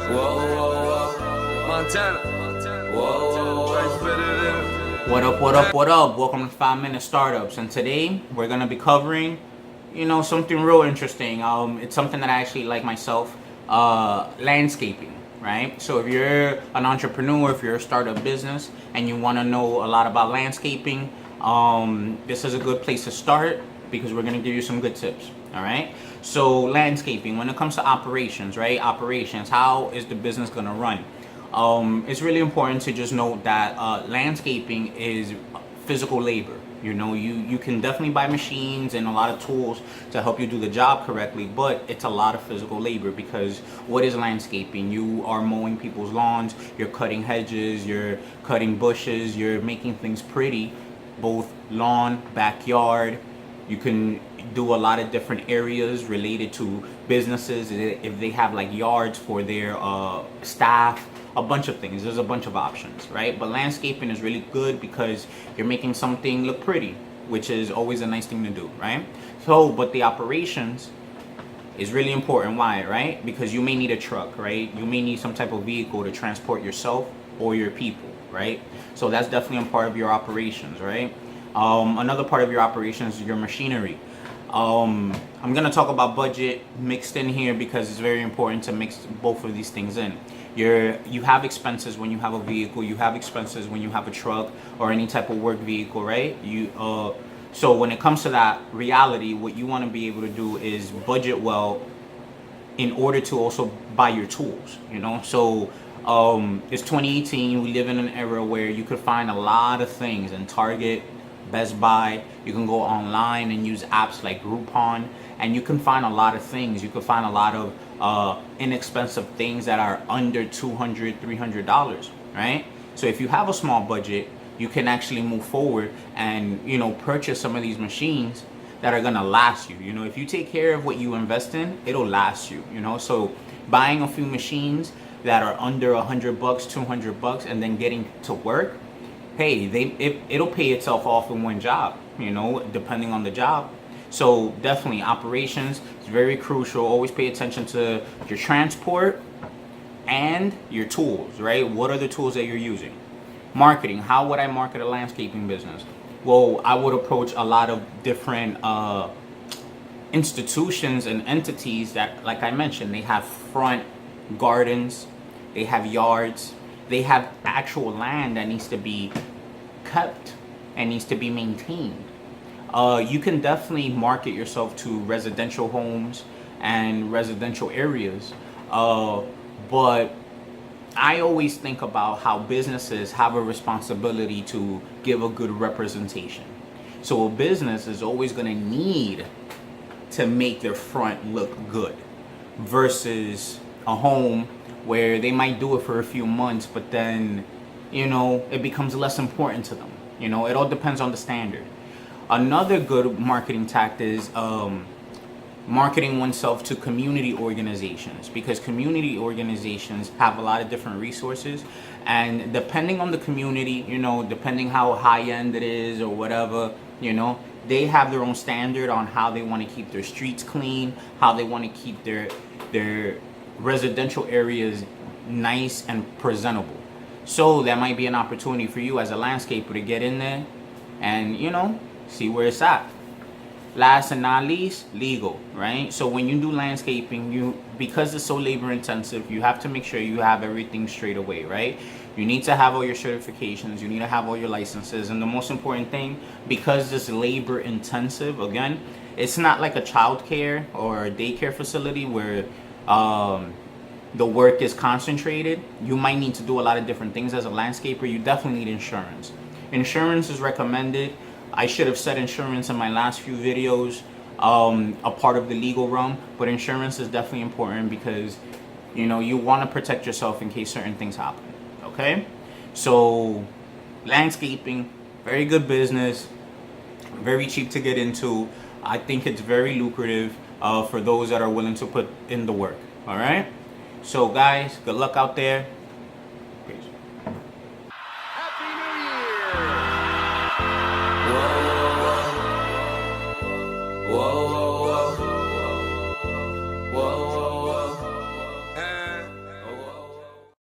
Whoa, whoa, Montana. Whoa, whoa, fit it in. What up, what up, what up? Welcome to 5 Minute Startups. And today we're going to be covering, something real interesting. It's something that I actually like myself, landscaping, right? So if you're an entrepreneur, if you're a startup business and you want to know a lot about landscaping, this is a good place to start because we're going to give you some good tips. All right. So landscaping, when it comes to operations, right? Operations, how is the business going to run? It's really important to just note that landscaping is physical labor. You can definitely buy machines and a lot of tools to help you do the job correctly, but it's a lot of physical labor because what is landscaping? You are mowing people's lawns, you're cutting hedges, you're cutting bushes, you're making things pretty, both lawn, backyard. You can do a lot of different areas related to businesses if they have like yards for their staff, a bunch of things. There's a bunch of options, right? But landscaping is really good because you're making something look pretty, which is always a nice thing to do, right? But the operations is really important. Why, right? Because you may need a truck, right? You may need some type of vehicle to transport yourself or your people, right? So that's definitely a part of your operations, right? Another part of your operations is your machinery. I'm gonna talk about budget mixed in here because it's very important to mix both of these things in. You have expenses when you have a vehicle. You have expenses when you have a truck or any type of work vehicle, right? So when it comes to that reality, what you want to be able to do is budget well in order to also buy your tools. So it's 2018. We live in an era where you could find a lot of things in Target, Best Buy. You can go online and use apps like Groupon, and you can find a lot of things. You can find a lot of inexpensive things that are under $200, $300, right? So if you have a small budget, you can actually move forward and purchase some of these machines that are gonna last you. If you take care of what you invest in, it'll last you. So buying a few machines that are under $100, $200, and then getting to work, hey, it'll pay itself off in one job, depending on the job. So definitely operations is very crucial. Always pay attention to your transport and your tools, right? What are the tools that you're using? Marketing, how would I market a landscaping business? Well, I would approach a lot of different institutions and entities that, like I mentioned, they have front gardens, they have yards, they have actual land that needs to be kept and needs to be maintained. You can definitely market yourself to residential homes and residential areas, but I always think about how businesses have a responsibility to give a good representation. So a business is always going to need to make their front look good versus a home where they might do it for a few months, but then, it becomes less important to them. It all depends on the standard. Another good marketing tactic is marketing oneself to community organizations, because community organizations have a lot of different resources, and depending on the community, depending how high end it is or whatever, they have their own standard on how they want to keep their streets clean, how they want to keep their residential areas nice and presentable. So that might be an opportunity for you as a landscaper to get in there and see where it's at. Last and not least, legal, right? So when you do landscaping, because it's so labor intensive, you have to make sure you have everything straight away, right? You need to have all your certifications, you need to have all your licenses, and the most important thing, because it's labor intensive, again, it's not like a childcare or a daycare facility where the work is concentrated. You might need to do a lot of different things as a landscaper. You definitely need insurance. Insurance is recommended. I should have said insurance in my last few videos, a part of the legal realm, but insurance is definitely important because you want to protect yourself in case certain things happen. Okay, so landscaping, very good business, very cheap to get into. I think it's very lucrative for those that are willing to put in the work. All right, so guys, good luck out there.